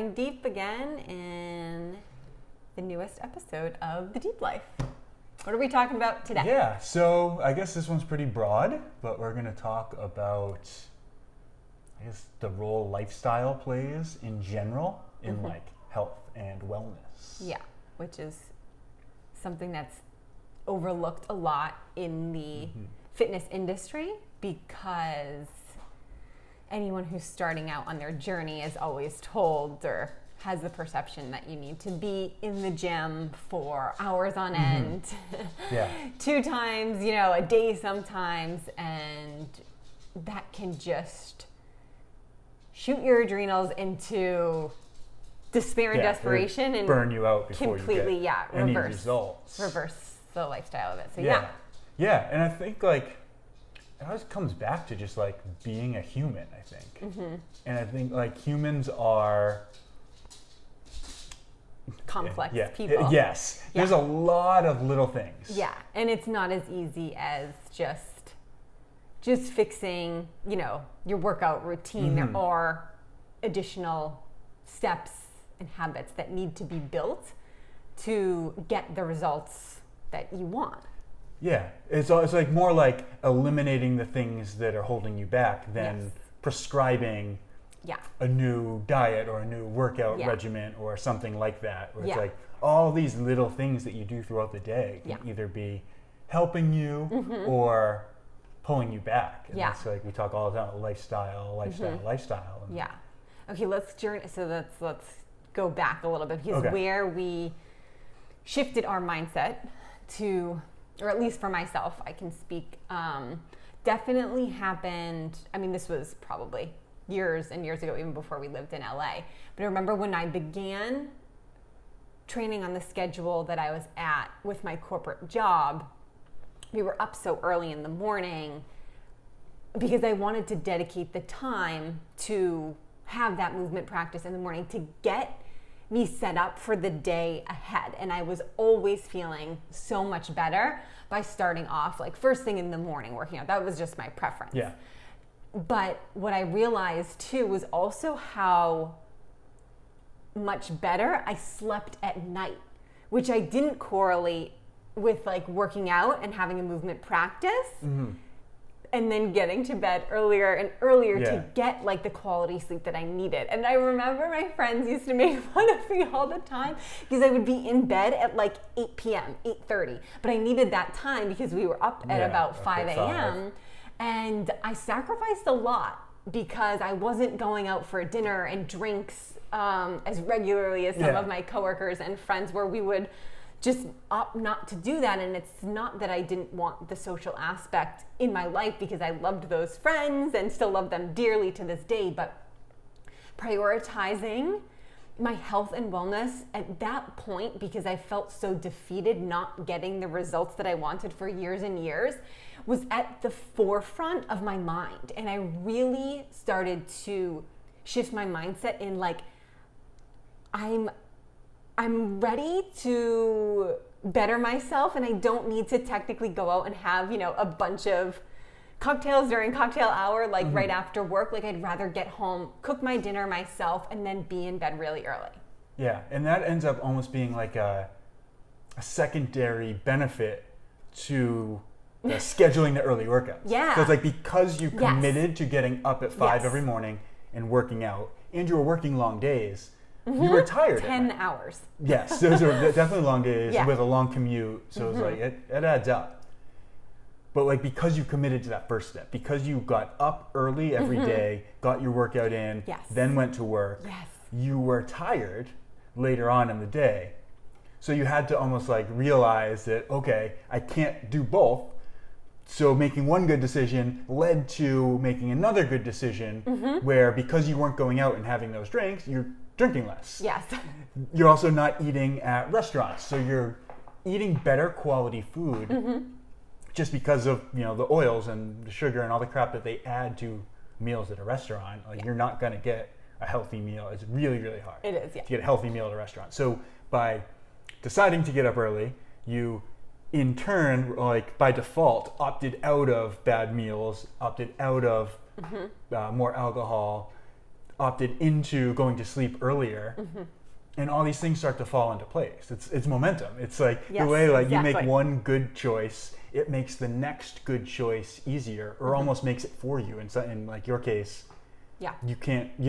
diving deep again in the newest episode of The Deep Life. What are we talking about today? Yeah, so I guess this one's pretty broad, but we're going to talk about, I guess, the role lifestyle plays in general in like health and wellness. Yeah, which is something that's overlooked a lot in the fitness industry, because anyone who's starting out on their journey is always told or has the perception that you need to be in the gym for hours on end, 2 times, a day sometimes, and that can just shoot your adrenals into despair and desperation and burn you out before completely, you get any reverse results. Reverse the lifestyle of it. So yeah, and I think like it always comes back to just like being a human, I think. And I think like humans are complex people. Yes. There's a lot of little things. Yeah, and it's not as easy as just fixing, your workout routine. There are additional steps and habits that need to be built to get the results that you want. Yeah, it's like more like eliminating the things that are holding you back than prescribing a new diet or a new workout regimen or something like that. Where it's like all these little things that you do throughout the day can either be helping you or pulling you back. And it's like we talk all the time about lifestyle. And Okay, let's go back a little bit, because where we shifted our mindset to, or at least for myself, I can speak, definitely happened. I mean, this was probably years and years ago, even before we lived in LA. But I remember when I began training on the schedule that I was at with my corporate job, we were up so early in the morning because I wanted to dedicate the time to have that movement practice in the morning to get me set up for the day ahead. And I was always feeling so much better by starting off like first thing in the morning working out. That was just my preference. Yeah. But what I realized too was also how much better I slept at night, which I didn't correlate with like working out and having a movement practice. And then getting to bed earlier and earlier to get like the quality sleep that I needed. And I remember my friends used to make fun of me all the time because I would be in bed at like 8 p.m., 8:30. But I needed that time because we were up at about 5 a.m. And I sacrificed a lot because I wasn't going out for dinner and drinks as regularly as some of my coworkers and friends were. We would just opt not to do that. And it's not that I didn't want the social aspect in my life, because I loved those friends and still love them dearly to this day, but prioritizing my health and wellness at that point, because I felt so defeated not getting the results that I wanted for years and years, was at the forefront of my mind. And I really started to shift my mindset in like, I'm ready to better myself, and I don't need to technically go out and have, a bunch of cocktails during cocktail hour, like right after work. Like I'd rather get home, cook my dinner myself, and then be in bed really early. Yeah, and that ends up almost being like a secondary benefit to the scheduling the early workouts. Yeah. So it's like because you committed to getting up at 5 every morning and working out, and you were working long days, you were tired. 10 hours. Yes, those are definitely long days with a long commute. So it's like it adds up. But like because you committed to that first step, because you got up early every day, got your workout in, then went to work, you were tired later on in the day. So you had to almost like realize that, okay, I can't do both. So making one good decision led to making another good decision where because you weren't going out and having those drinks, you're drinking less. Yes. You're also not eating at restaurants. So you're eating better quality food just because of, the oils and the sugar and all the crap that they add to meals at a restaurant. Like you're not going to get a healthy meal. It's really, really hard. It is, to get a healthy meal at a restaurant. So by deciding to get up early, you in turn, like by default, opted out of bad meals, opted out of more alcohol, opted into going to sleep earlier. And all these things start to fall into place. It's momentum. It's like the way like you make one good choice, it makes the next good choice easier, or almost makes it for you. In like your case, you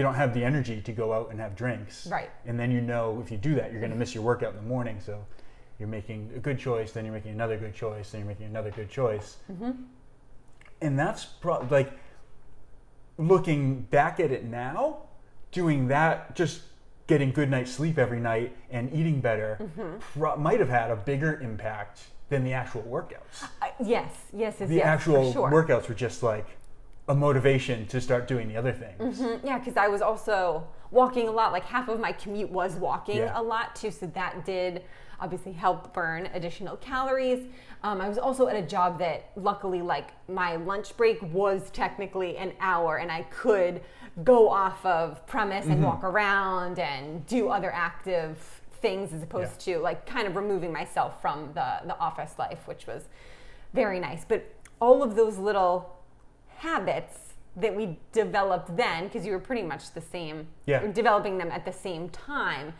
don't have the energy to go out and have drinks. Right. And then if you do that, you're going to miss your workout in the morning. So you're making a good choice, then you're making another good choice, then you're making another good choice. And that's like looking back at it now, doing that, just getting good night's sleep every night and eating better might have had a bigger impact than the actual workouts. Yes, the actual for sure. workouts were just like a motivation to start doing the other things. Yeah, because I was also walking a lot. Like half of my commute was walking a lot too, so that did obviously help burn additional calories. I was also at a job that luckily, like my lunch break was technically an hour, and I could go off of premise and walk around and do other active things as opposed to like kind of removing myself from the office life, which was very nice. But all of those little habits that we developed then, because you were pretty much the same, developing them at the same time,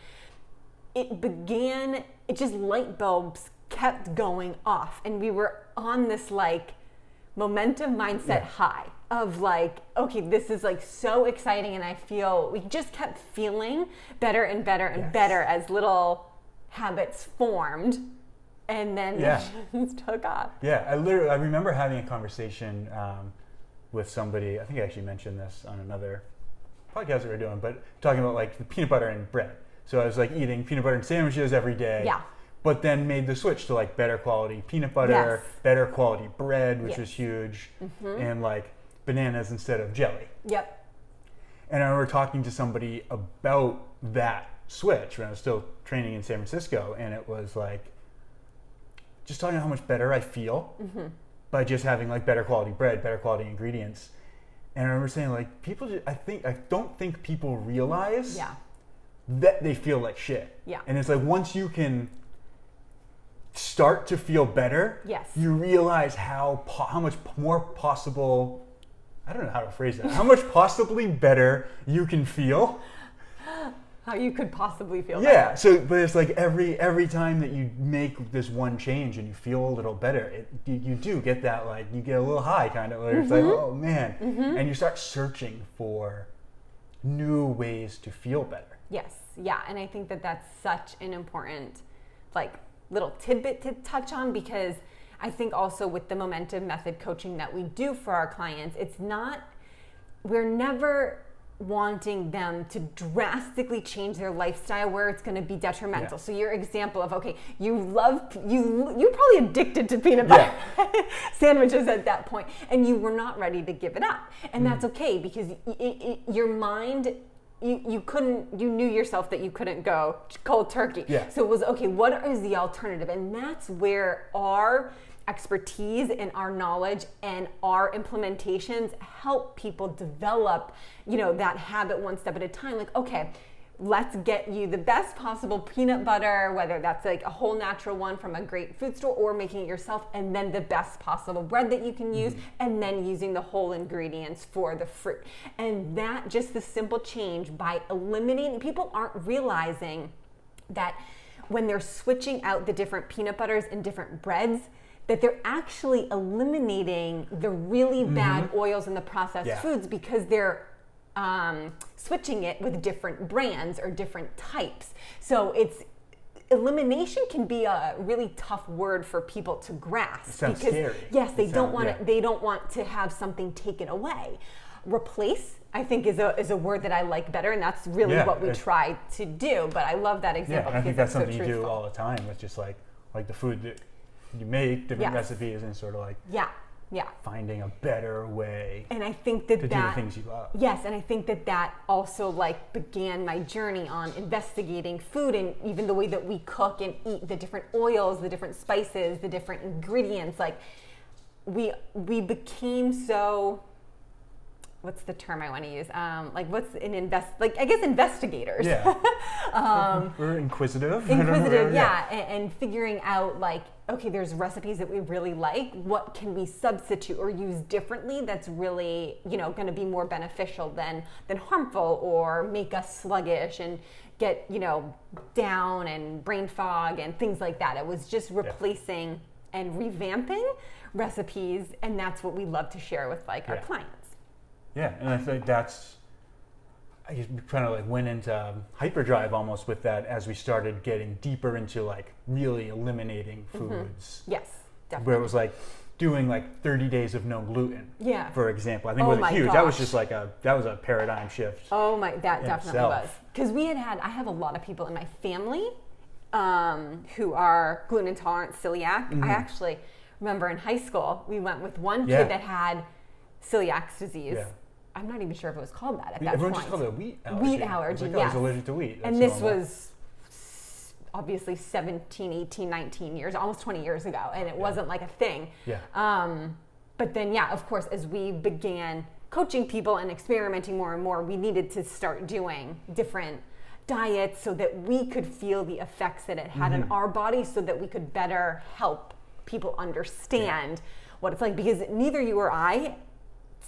it just light bulbs kept going off, and we were on this like momentum mindset high of like, okay, this is like so exciting, and we just kept feeling better and better and better as little habits formed, and then it just took off. I remember having a conversation with somebody, I think I actually mentioned this on another podcast that we were doing, but talking about like the peanut butter and bread. So I was like eating peanut butter and sandwiches every day. But then made the switch to like better quality peanut butter, better quality bread, which was huge, and like bananas instead of jelly. And I remember talking to somebody about that switch when I was still training in San Francisco, and it was like just talking about how much better I feel by just having like better quality bread, better quality ingredients. And I remember saying like I don't think people realize that they feel like shit. And it's like once you can start to feel better, you realize how much more possible, I don't know how to phrase that, how much possibly better you can feel. How you could possibly feel better. So but it's like every time that you make this one change and you feel a little better, you do get that, like you get a little high kind of, where it's like, oh man, and you start searching for new ways to feel better. And I think that that's such an important like little tidbit to touch on, because I think also with the momentum method coaching that we do for our clients, we're never wanting them to drastically change their lifestyle where it's going to be detrimental. So your example of, okay, you're probably addicted to peanut butter sandwiches at that point, and you were not ready to give it up, and that's okay, because your mind, you knew yourself that you couldn't go cold turkey. So it was, okay, what is the alternative? And that's where our expertise and our knowledge and our implementations help people develop, that habit one step at a time. Like, okay, let's get you the best possible peanut butter, whether that's like a whole natural one from a great food store or making it yourself, and then the best possible bread that you can use, and then using the whole ingredients for the fruit. And that, just the simple change by eliminating, people aren't realizing that when they're switching out the different peanut butters and different breads, that they're actually eliminating the really bad oils and the processed foods, because they're switching it with different brands or different types. So elimination can be a really tough word for people to grasp. It sounds scary. Yes, they don't want to have something taken away. Replace, I think, is a word that I like better, and that's really what we try to do. But I love that example. And I think that's something you do all the time with just like the food that you make, different recipes, and sort of like finding a better way, and I think that to do the things you love. Yes, and I think that also like began my journey on investigating food, and even the way that we cook and eat, the different oils, the different spices, the different ingredients. Like we became so what's the term I want to use? Like what's an I guess investigators. Yeah. We're inquisitive. Inquisitive, yeah. And figuring out like, okay, there's recipes that we really like. What can we substitute or use differently that's really, going to be more beneficial than harmful or make us sluggish and get, down and brain fog and things like that. It was just replacing and revamping recipes, and that's what we love to share with like our clients. Yeah, and I think I guess we kind of like went into hyperdrive almost with that as we started getting deeper into like really eliminating foods. Yes, definitely. Where it was like doing like 30 days of no gluten. Yeah. For example, I think it was huge. Gosh. That was just like that was a paradigm shift. Oh my, that definitely itself. was. Because I have a lot of people in my family who are gluten intolerant, celiac. I actually remember in high school we went with one kid that had celiac disease. Yeah. I'm not even sure if it was called that at that Everyone point. just called it a wheat allergy. Wheat allergy, I was allergic to wheat. That's this was obviously 17, 18, 19 years, almost 20 years ago, and it wasn't like a thing. Yeah. But then, of course, as we began coaching people and experimenting more and more, we needed to start doing different diets so that we could feel the effects that it had on our body so that we could better help people understand what it's like, because neither you or I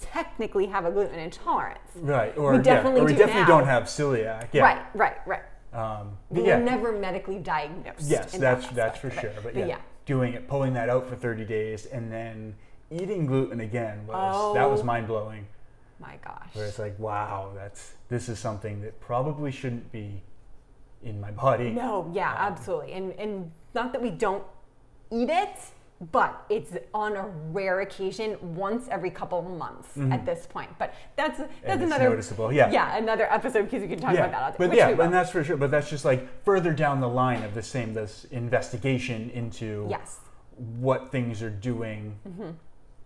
technically have a gluten intolerance. Right. We definitely don't have celiac. Yeah. Right. We were never medically diagnosed. Yes, that's for sure. But doing it, pulling that out for 30 days and then eating gluten again that was mind blowing. My gosh. Where it's like, wow, this is something that probably shouldn't be in my body. No, absolutely. And not that we don't eat it, but it's on a rare occasion, once every couple of months at this point. But that's another noticeable. Another episode, because we can talk about that. But and that's for sure. But that's just like further down the line of this investigation into what things are doing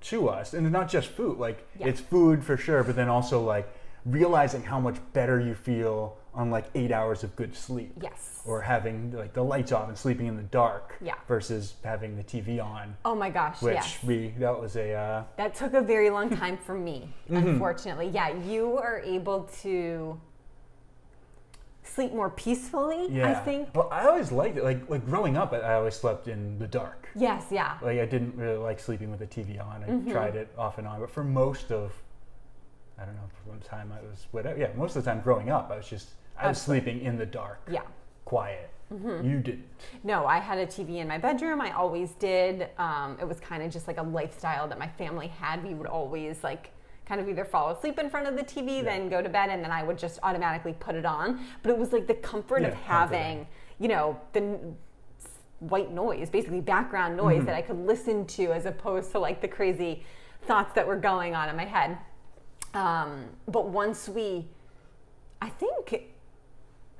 to us, and not just food. Like it's food for sure, but then also like realizing how much better you feel on like 8 hours of good sleep. Yes. Or having like the lights off and sleeping in the dark. Yeah. Versus having the TV on. Oh my gosh. That took a very long time for me, unfortunately. Yeah, you are able to sleep more peacefully, I think. Well, I always liked it. Like growing up, I always slept in the dark. Yes, yeah. Like I didn't really like sleeping with the TV on. I tried it off and on, but for most of, I don't know, for one time I was whatever. Yeah, most of the time growing up, I was sleeping in the dark. Yeah. Quiet. You didn't. No, I had a TV in my bedroom. I always did. It was kind of just like a lifestyle that my family had. We would always like kind of either fall asleep in front of the TV, then go to bed, and then I would just automatically put it on. But it was like the comfort of having, the white noise, basically background noise that I could listen to, as opposed to like the crazy thoughts that were going on in my head. But once I think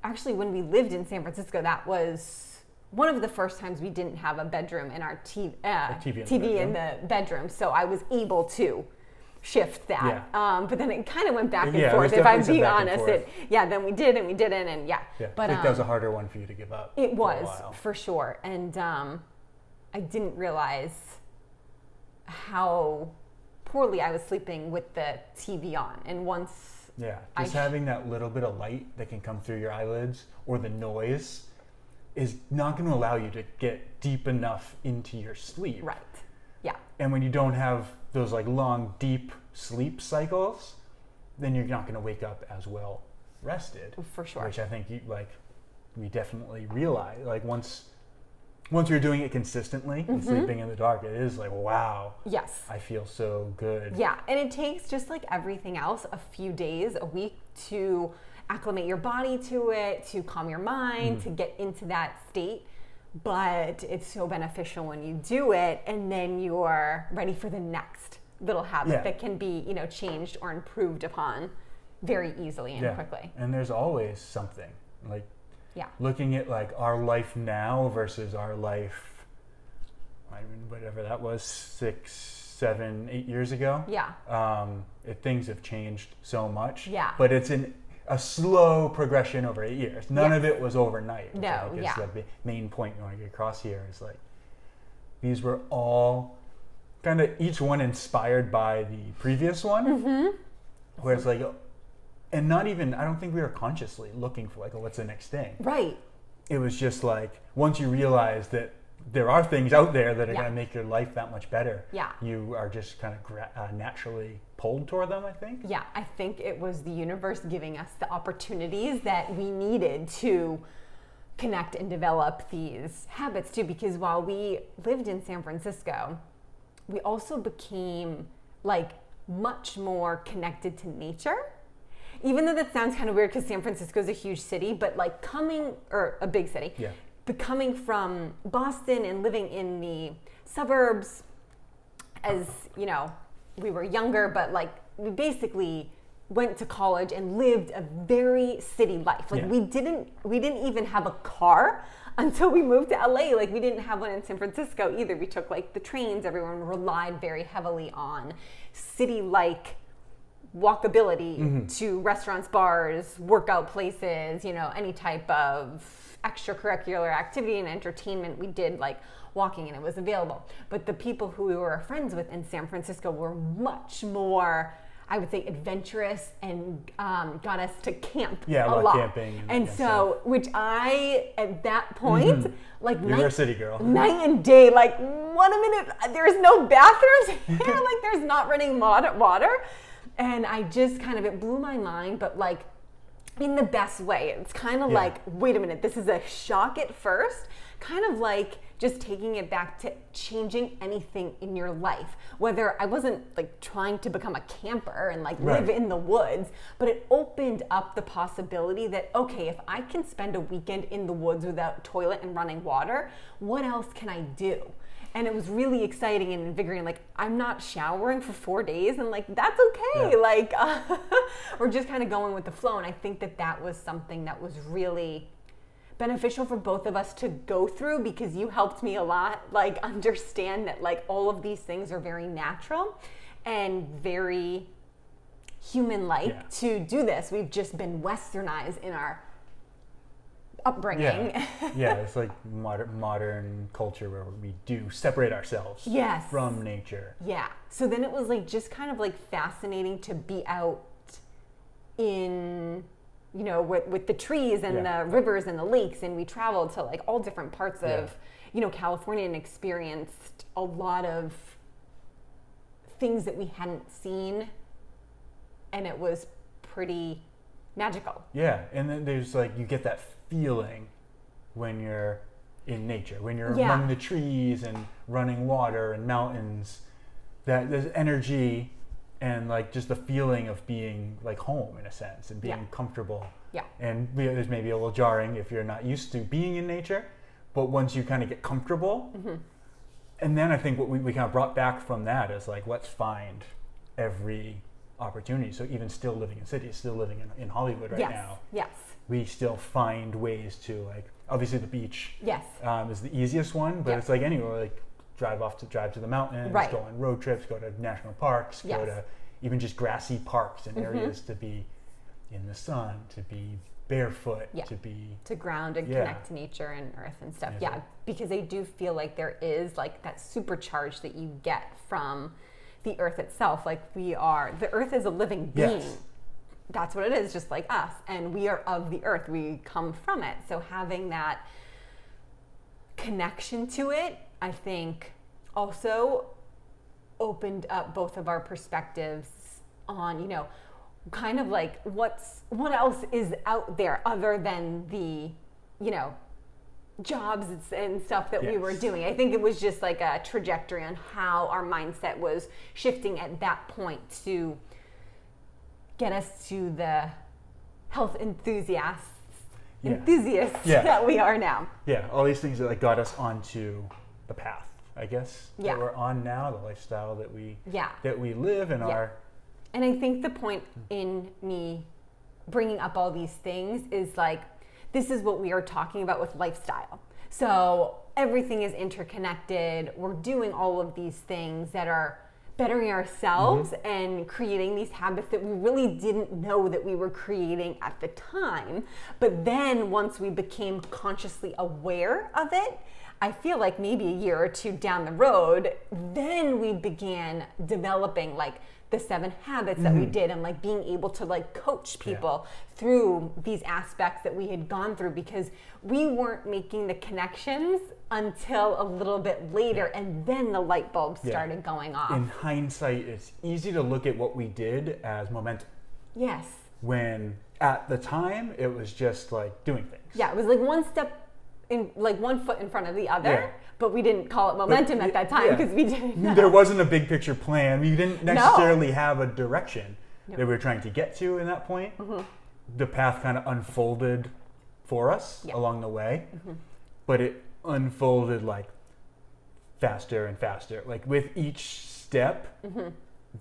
actually when we lived in San Francisco, that was one of the first times we didn't have a bedroom in our TV in the bedroom. So I was able to shift that. But then it kind of went back and forth. If I'm being honest, then we did and we didn't, and But I think that was a harder one for you to give up. It was for sure, and I didn't realize how poorly I was sleeping with the TV on. And once having that little bit of light that can come through your eyelids or the noise is not going to allow you to get deep enough into your sleep. Right. Yeah. And when you don't have those like long, deep sleep cycles, then you're not going to wake up as well rested. For sure. Which I think we definitely realize. Like once you're doing it consistently and sleeping in the dark, it is like, wow. Yes. I feel so good. Yeah. And it takes, just like everything else, a few days, a week to acclimate your body to it, to calm your mind, to get into that state. But it's so beneficial when you do it, and then you're ready for the next little habit that can be, changed or improved upon very easily and quickly. And there's always something. Like, looking at like our life now versus our life, whatever that was, 6, 7, 8 years ago. Yeah. Things have changed so much. Yeah. But it's a slow progression over 8 years. None of it was overnight. Which I think is the main point you want to get across here is like, these were all kind of each one inspired by the previous one. where it's like, and not even, I don't think we were consciously looking for like, oh, what's the next thing? Right. It was just like, once you realize that there are things out there that are Yeah. going to make your life that much better, Yeah. you are just kind of naturally pulled toward them, I think. Yeah, I think it was the universe giving us the opportunities that we needed to connect and develop these habits too, because while we lived in San Francisco, we also became like much more connected to nature. Even though that sounds kind of weird because San Francisco is a huge city, but like or a big city, Yeah. but coming from Boston and living in the suburbs as, you know, we were younger, but like we basically went to college and lived a very city life. Like Yeah. we didn't even have a car until we moved to LA. Like we didn't have one in San Francisco either. We took like the trains. Everyone relied very heavily on city-like walkability to restaurants, bars, workout places, you know, any type of extracurricular activity and entertainment. We did like walking and it was available. But the people who we were friends with in San Francisco were much more, I would say, adventurous and got us to camp Yeah, a lot. camping. And so, which I, at that point, like You're a city girl. night and day, like, 1 minute, there's no bathrooms here, like there's not running water. And I just kind of, it blew my mind, but like in the best way. It's kind of like, wait a minute, this is a shock at first, kind of like just taking it back to changing anything in your life. Whether I wasn't like trying to become a camper and like live in the woods, but it opened up the possibility that, okay, if I can spend a weekend in the woods without toilet and running water, what else can I do? And it was really exciting and invigorating. Like, I'm not showering for 4 days, and like, that's okay. Yeah. Like, we're just kind of going with the flow. And I think that that was something that was really beneficial for both of us to go through, because you helped me a lot, like, understand that like all of these things are very natural and very human-like to do this. We've just been westernized in our upbringing. Yeah, it's like modern culture where we do separate ourselves from nature. Yeah. So then it was like just kind of like fascinating to be out in, you know, with the trees and the rivers and the lakes, and we traveled to like all different parts of, you know, California and experienced a lot of things that we hadn't seen, and it was pretty magical. Yeah, and then there's like, you get that feeling when you're in nature, when you're among the trees and running water and mountains, that there's energy and like just the feeling of being like home in a sense and being comfortable. Yeah. And there's maybe a little jarring if you're not used to being in nature, but once you kind of get comfortable, and then I think what we kind of brought back from that is like, let's find every opportunity. So even still living in cities, still living in Hollywood right now. Yes. We still find ways to, like, obviously the beach is the easiest one, but it's like anywhere, like drive to the mountains, go on road trips, go to national parks, go to even just grassy parks and areas to be in the sun, to be barefoot, to ground and connect to nature and earth and stuff. Because I do feel like there is like that supercharge that you get from the earth itself. Like the earth is a living being. That's what it is, just like us. And we are of the earth. We come from it. So having that connection to it, I think, also opened up both of our perspectives on, you know, kind of like what else is out there other than the, you know, jobs and stuff that we were doing. I think it was just like a trajectory on how our mindset was shifting at that point to get us to the health enthusiasts that we are now. Yeah, all these things that like got us onto the path, I guess, that we're on now, the lifestyle that we live and are. And I think the point in me bringing up all these things is like, this is what we are talking about with lifestyle. So everything is interconnected. We're doing all of these things that are bettering ourselves and creating these habits that we really didn't know that we were creating at the time. But then once we became consciously aware of it, I feel like maybe a year or two down the road, then we began developing like the 7 habits that we did, and like being able to like coach people through these aspects that we had gone through, because we weren't making the connections until a little bit later, and then the light bulb started going off. In hindsight, it's easy to look at what we did as momentum. Yes. When at the time it was just like doing things. Yeah, it was like one foot in front of the other, but we didn't call it momentum at that time because we didn't know. There wasn't a big picture plan. We didn't necessarily have a direction that we were trying to get to in that point. The path kind of unfolded for us along the way, but it unfolded like faster and faster. Like with each step,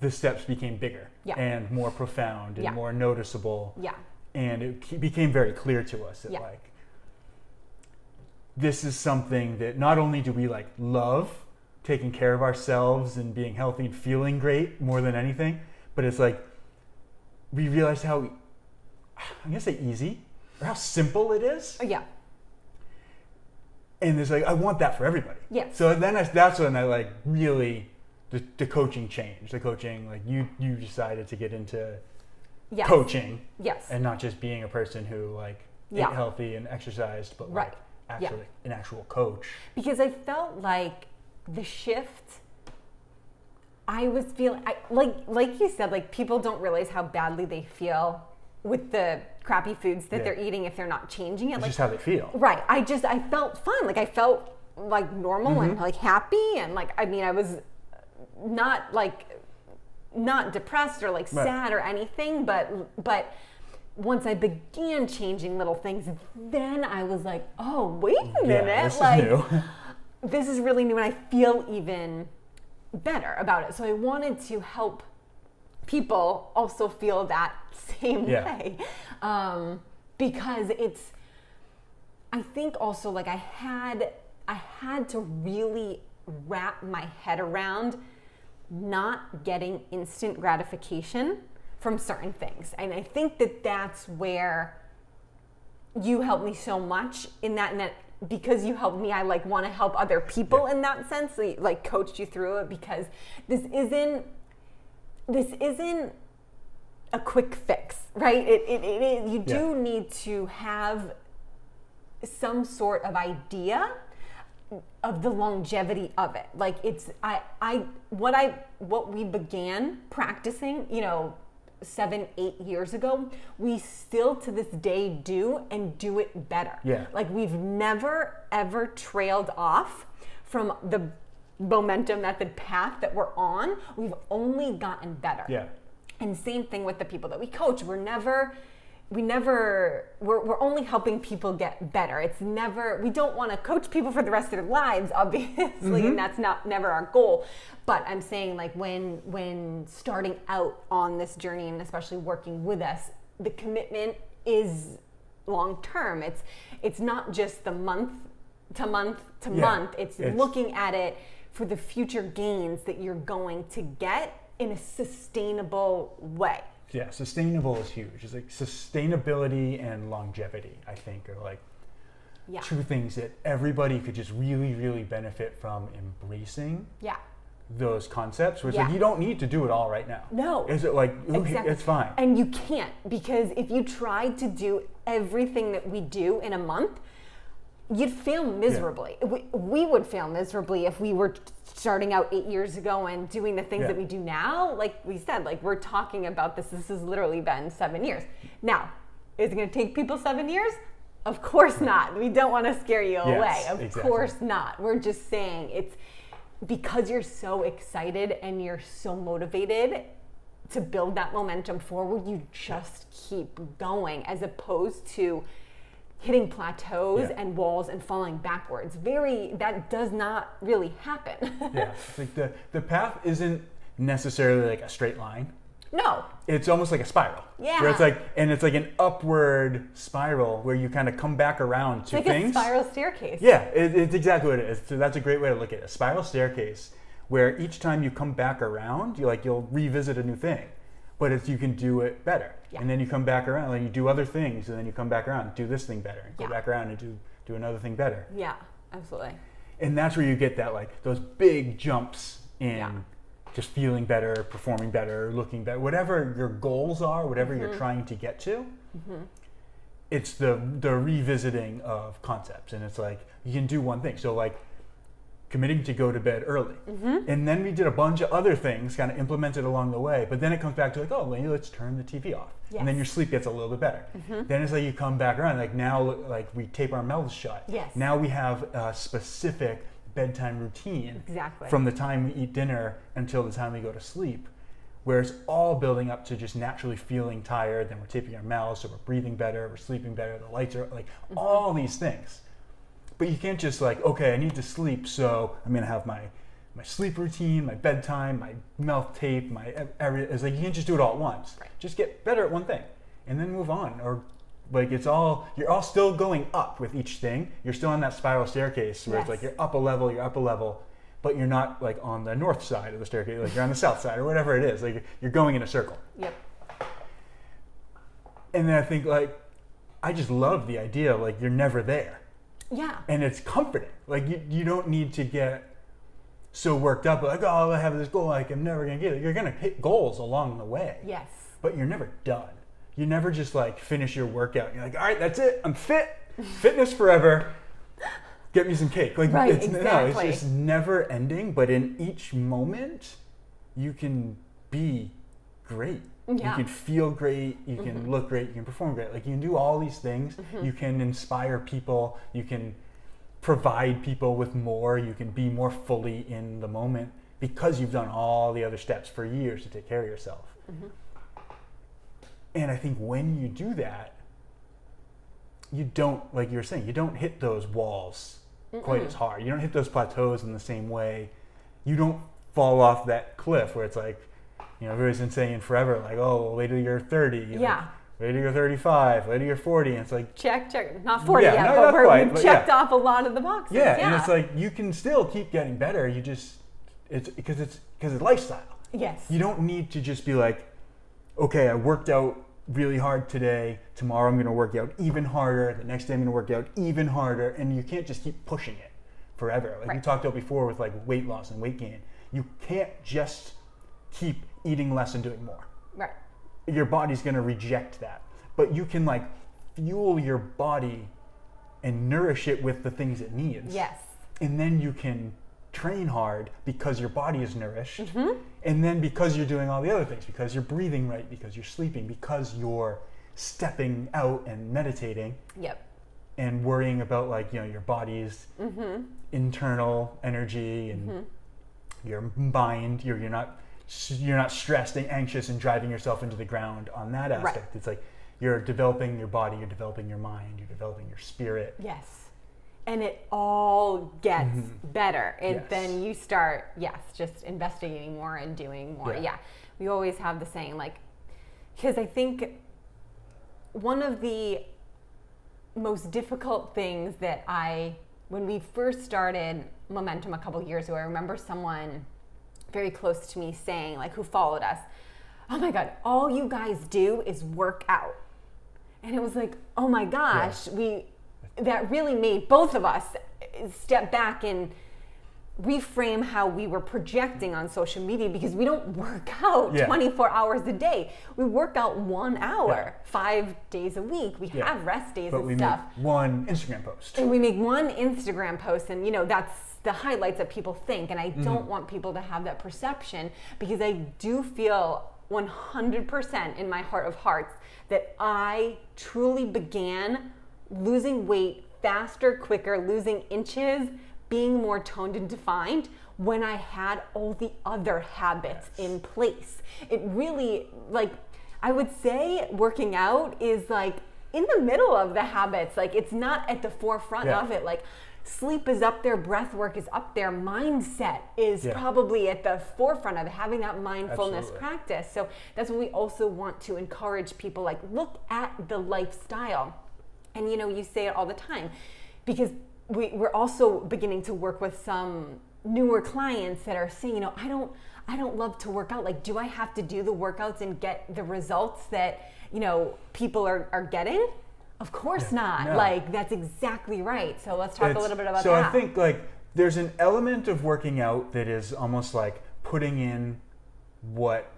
the steps became bigger and more profound and more noticeable. Yeah. And it became very clear to us that like, this is something that not only do we like love taking care of ourselves and being healthy and feeling great more than anything, but it's like we realized how, I'm gonna say easy, or how simple it is. Yeah. And it's like, I want that for everybody. Yes. So then that's when I like really, the coaching changed. The coaching, like you decided to get into coaching. Yes. And not just being a person who like ate healthy and exercised, but like actually an actual coach. Because I felt like the shift, I was feeling, like you said, like people don't realize how badly they feel with the crappy foods that they're eating if they're not changing it. It's like, just how they feel. Right. I felt fine. Like I felt like normal and like happy, and like, I mean, I was not depressed or like sad or anything, but once I began changing little things, then I was like, oh, wait a minute. This like, is new. This is really new, and I feel even better about it. So I wanted to help people also feel that same way. Because it's, I think also like I had to really wrap my head around not getting instant gratification from certain things. And I think that that's where you helped me so much in that, and that because you helped me, I like want to help other people in that sense, like coached you through it, because this isn't a quick fix, right? You do need to have some sort of idea of the longevity of it. Like it's, what we began practicing, 7-8 years ago, we still to this day do, and do it better. Yeah. Like we've never ever trailed off from the momentum method path that we're on. We've only gotten better. Yeah. And same thing with the people that we coach. We're only helping people get better. It's never, we don't want to coach people for the rest of their lives, obviously, and that's never our goal. But I'm saying like when starting out on this journey, and especially working with us, the commitment is long term. It's not just the month to month to month. It's looking at it for the future gains that you're going to get in a sustainable way. Yeah, sustainable is huge. It's like sustainability and longevity, I think, are like two things that everybody could just really, really benefit from embracing. Yeah. Those concepts, where it's like you don't need to do it all right now. No. Is it like, exactly. It's fine. And you can't, because if you tried to do everything that we do in a month, you'd fail miserably. We would fail miserably if we were starting out 8 years ago and doing the things that we do now. Like we said, like we're talking about this has literally been 7 years. Now, is it going to take people 7 years? Of course not. We don't want to scare you away. Of course not. We're just saying it's because you're so excited and you're so motivated to build that momentum forward, you just keep going, as opposed to hitting plateaus and walls and falling backwards. That does not really happen. It's like the path isn't necessarily like a straight line. No. It's almost like a spiral. Yeah. Where it's like, and it's like an upward spiral where you kind of come back around to things. It's like a spiral staircase. Yeah, it's exactly what it is. So that's a great way to look at it. A spiral staircase where each time you come back around, you'll revisit a new thing. But you can do it better. Yeah. And then you come back around and you do other things, and then you come back around and do this thing better. And go back around and do another thing better. Yeah, absolutely. And that's where you get that, like, those big jumps in just feeling better, performing better, looking better, whatever your goals are, whatever you're trying to get to. It's the revisiting of concepts. And it's like, you can do one thing. So like committing to go to bed early. And then we did a bunch of other things kind of implemented along the way. But then it comes back to like, oh, maybe let's turn the TV off. And then your sleep gets a little bit better. Then it's like you come back around, like now, like we tape our mouths shut. Now we have a specific bedtime routine from the time we eat dinner until the time we go to sleep, where it's all building up to just naturally feeling tired. Then we're taping our mouths, so we're breathing better, we're sleeping better, the lights are like all these things. But you can't just like, okay, I need to sleep, so I'm gonna have my sleep routine, my bedtime, my mouth tape, it's like you can't just do it all at once. Just get better at one thing and then move on. Or like you're all still going up with each thing. You're still on that spiral staircase where it's like you're up a level, but you're not like on the north side of the staircase, like you're on the south side or whatever it is. Like you're going in a circle. And then I think like, I just love the idea of like you're never there. And it's comforting. Like you don't need to get so worked up like, oh, I have this goal, like I'm never gonna get it. You're gonna hit goals along the way. But you're never done. You never just like finish your workout. You're like, all right, that's it. I'm fit. Fitness forever. Get me some cake. Like it's just never ending. But in each moment, you can be great. You can feel great. You can look great. You can perform great. Like you can do all these things. You can inspire people. You can provide people with more. You can be more fully in the moment because you've done all the other steps for years to take care of yourself. And I think when you do that, you don't, like you were saying, you don't hit those walls quite as hard. You don't hit those plateaus in the same way. You don't fall off that cliff where it's like, you know, everybody's been saying forever, like, oh, wait till you're 30. Like, wait till you're 35. Wait till you're 40. And it's like... Check. Not 40 yet, but we've checked off a lot of the boxes. And it's like, you can still keep getting better. You just... It's because it's lifestyle. You don't need to just be like, okay, I worked out really hard today. Tomorrow I'm going to work out even harder. The next day I'm going to work out even harder. And you can't just keep pushing it forever. Like we talked about before with like weight loss and weight gain. You can't just keep eating less and doing more. Your body's going to reject that. But you can like fuel your body and nourish it with the things it needs. And then you can train hard because your body is nourished. And then because you're doing all the other things, because you're breathing right, because you're sleeping, because you're stepping out and meditating. And worrying about like, you know, your body's internal energy and your mind. You're not stressed and anxious and driving yourself into the ground on that aspect. It's like you're developing your body, you're developing your mind, you're developing your spirit. And it all gets better. And then you start, just investigating more and doing more. We always have the saying, like, because I think one of the most difficult things that when we first started Momentum a couple years ago, I remember someone very close to me saying, like, who followed us, oh my God, all you guys do is work out. And it was like, oh my gosh, that really made both of us step back and reframe how we were projecting on social media, because we don't work out 24 hours a day. We work out 1 hour, 5 days a week. We have rest days and stuff. But we make one Instagram post. And we make one Instagram post, and that's the highlights that people think. And I don't want people to have that perception, because I do feel 100% in my heart of hearts that I truly began losing weight faster, quicker, losing inches, being more toned and defined when I had all the other habits in place. It really, like, I would say working out is like in the middle of the habits. Like, it's not at the forefront of it. Like, sleep is up there, breath work is up there, mindset is probably at the forefront of having that mindfulness practice. So that's what we also want to encourage people, like, look at the lifestyle. And you say it all the time, because we're also beginning to work with some newer clients that are saying, I don't love to work out. Like, do I have to do the workouts and get the results that, people are getting? Of course not. No. Like, that's exactly right. So let's talk a little bit about that. So I think, like, there's an element of working out that is almost like putting in what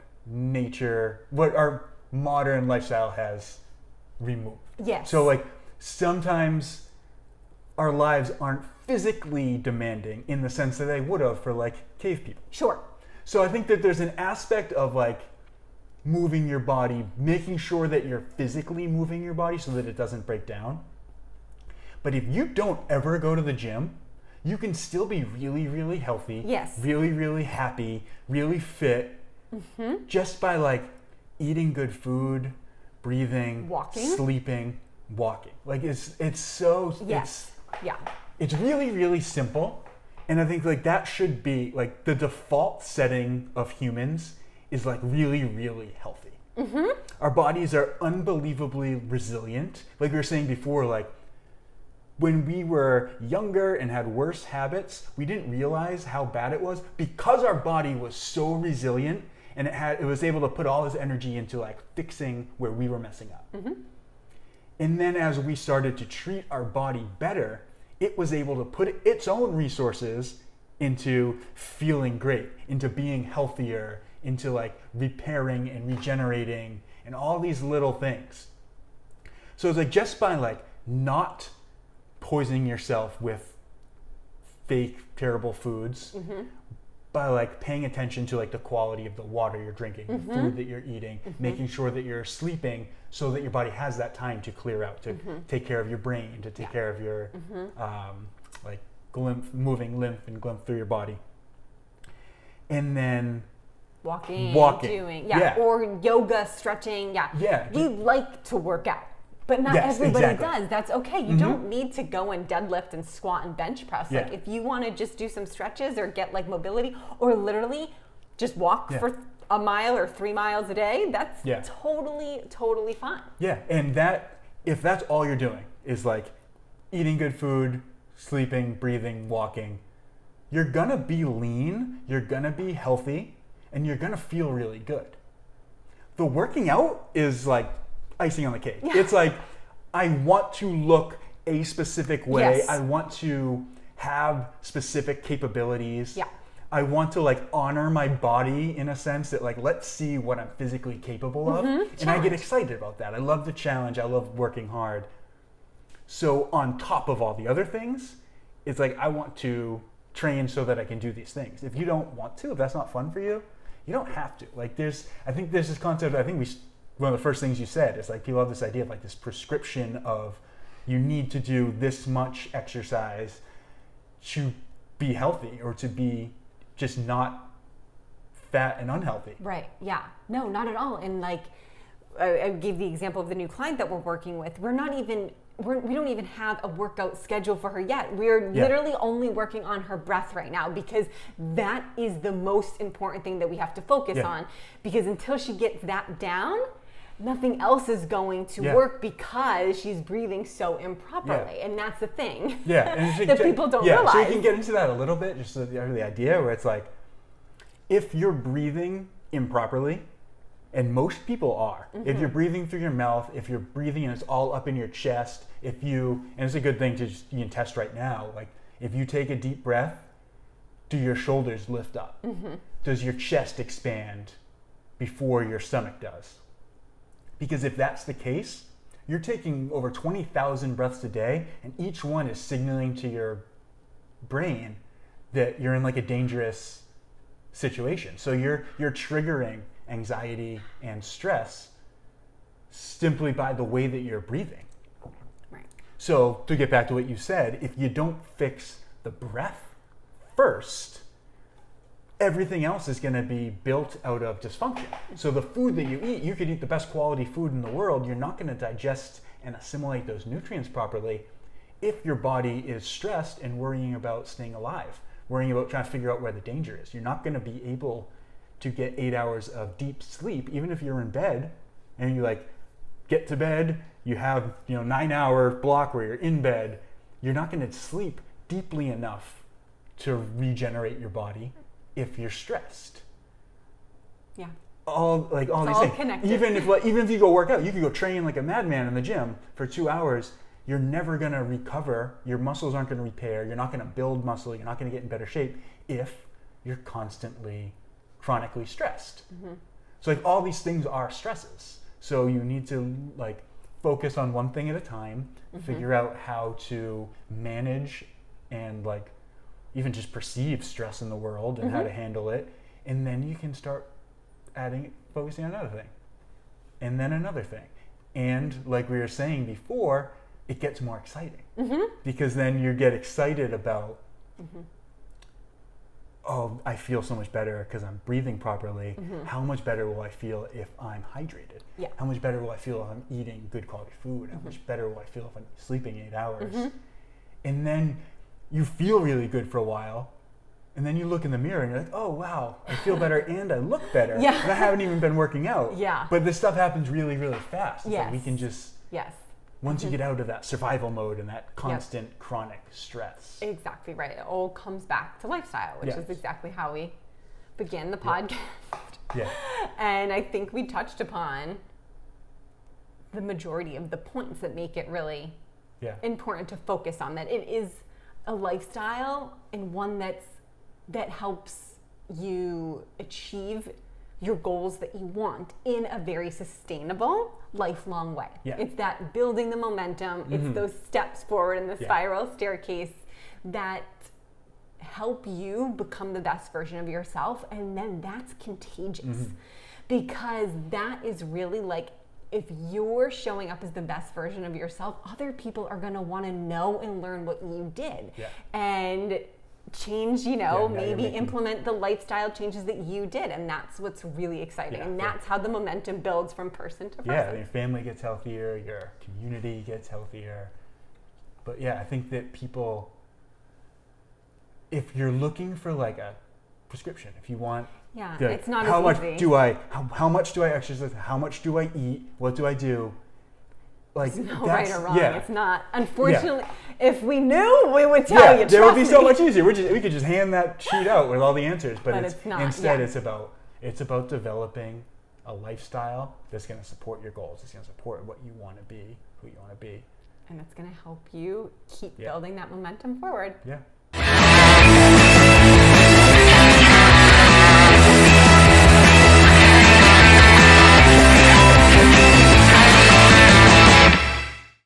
our modern lifestyle has removed. Yes. So like sometimes our lives aren't physically demanding in the sense that they would have for like cave people. Sure. So I think that there's an aspect of like moving your body, making sure that you're physically moving your body so that it doesn't break down. But if you don't ever go to the gym, you can still be really, really healthy, yes, really, really happy, really fit, just by like eating good food, breathing, walking, sleeping, walking. Like it's so, yes, it's really, really simple. And I think like that should be like the default setting of humans is like really, really healthy. Our bodies are unbelievably resilient. Like we were saying before, like when we were younger and had worse habits, we didn't realize how bad it was because our body was so resilient and it was able to put all its energy into like fixing where we were messing up. And then as we started to treat our body better, it was able to put its own resources into feeling great, into being healthier, into like repairing and regenerating and all these little things. So it's like just by like not poisoning yourself with fake terrible foods, by like paying attention to like the quality of the water you're drinking, the food that you're eating, making sure that you're sleeping so that your body has that time to clear out, to take care of your brain, to take care of your like moving lymph and glymph through your body. And then walking. Doing, or yoga, stretching, we like to work out. But not everybody does. That's okay. You don't need to go and deadlift and squat and bench press. Like if you want to just do some stretches or get like mobility or literally just walk for a mile or 3 miles a day, that's totally fine. Yeah, and that if that's all you're doing is like eating good food, sleeping, breathing, walking, you're gonna be lean, you're gonna be healthy, and you're gonna feel really good. The working out is like icing on the cake. It's like, I want to look a specific way. Yes. I want to have specific capabilities. Yeah. I want to like honor my body in a sense that like, let's see what I'm physically capable of. And I get excited about that. I love the challenge. I love working hard. So on top of all the other things, it's like, I want to train so that I can do these things. If you don't want to, if that's not fun for you, you don't have to. Like I think there's this concept, one of the first things you said is like people have this idea of like this prescription of you need to do this much exercise to be healthy or to be just not fat and unhealthy. Right. Yeah. No, not at all. And like I gave the example of the new client that we're working with. We don't even have a workout schedule for her yet. We're literally only working on her breath right now because that is the most important thing that we have to focus on. Because until she gets that down, nothing else is going to work because she's breathing so improperly. And that's the thing that people don't realize. So you can get into that a little bit, just the idea where it's like, if you're breathing improperly, and most people are, if you're breathing through your mouth, if you're breathing and it's all up in your chest, and it's a good thing to just, you can test right now, like if you take a deep breath, do your shoulders lift up? Does your chest expand before your stomach does? Because if that's the case, you're taking over 20,000 breaths a day, and each one is signaling to your brain that you're in like a dangerous situation. So you're triggering anxiety and stress simply by the way that you're breathing. Right. So to get back to what you said, if you don't fix the breath first, everything else is going to be built out of dysfunction. So the food that you eat, you could eat the best quality food in the world, you're not going to digest and assimilate those nutrients properly if your body is stressed and worrying about staying alive, worrying about trying to figure out where the danger is. You're not going to be able to get 8 hours of deep sleep, even if you're in bed and you like get to bed, you have 9-hour block where you're in bed, you're not going to sleep deeply enough to regenerate your body if you're stressed. Yeah. All these things. Connected. Even if you go work out, you could go train like a madman in the gym for 2 hours. you're never going to recover. Your muscles aren't going to repair. You're not going to build muscle. You're not going to get in better shape if you're constantly chronically stressed. So like all these things are stresses. So you need to like focus on one thing at a time, figure out how to manage and like even just perceive stress in the world and how to handle it. And then you can start focusing on another thing and then another thing. And like we were saying before, it gets more exciting because then you get excited about, oh, I feel so much better because I'm breathing properly. How much better will I feel if I'm hydrated? Yeah. How much better will I feel if I'm eating good quality food? How much better will I feel if I'm sleeping 8 hours? And then you feel really good for a while. And then you look in the mirror and you're like, oh, wow, I feel better and I look better. And I haven't even been working out. But this stuff happens really, really fast. It's like we can just, once you get out of that survival mode and that constant chronic stress. Exactly right. It all comes back to lifestyle, which is exactly how we began the podcast. And I think we touched upon the majority of the points that make it really important to focus on, that it is a lifestyle and one that helps you achieve your goals that you want in a very sustainable, lifelong way. It's that building the momentum, it's those steps forward in the spiral staircase that help you become the best version of yourself, and then that's contagious because that is really like, if you're showing up as the best version of yourself, other people are going to want to know and learn what you did and change, maybe implement the lifestyle changes that you did. And that's what's really exciting. And that's how the momentum builds from person to person. Your family gets healthier, your community gets healthier. But I think that people, if you're looking for like a prescription, if you want, it's not how as much easy. How much do I exercise? How much do I eat? What do I do? Like, there's no right or wrong. It's not. Unfortunately, if we knew, we would tell you. It would be so much easier. We could just hand that sheet out with all the answers. But it's not. Instead, it's about developing a lifestyle that's going to support your goals. It's going to support what you want to be, who you want to be, and it's going to help you keep building that momentum forward. Yeah.